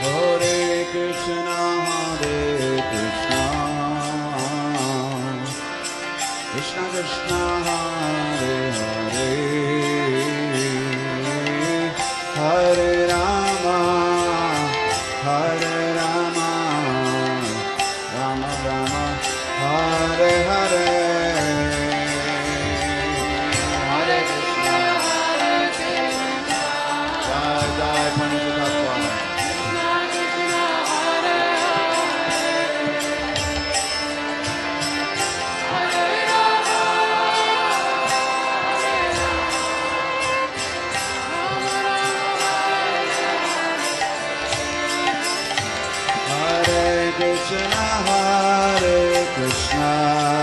Hare Krishna, Krishna Krishna, Hare Hare, Hare Rama, Hare Rama, Rama Rama, Hare Hare. Krishna, Hare Krishna,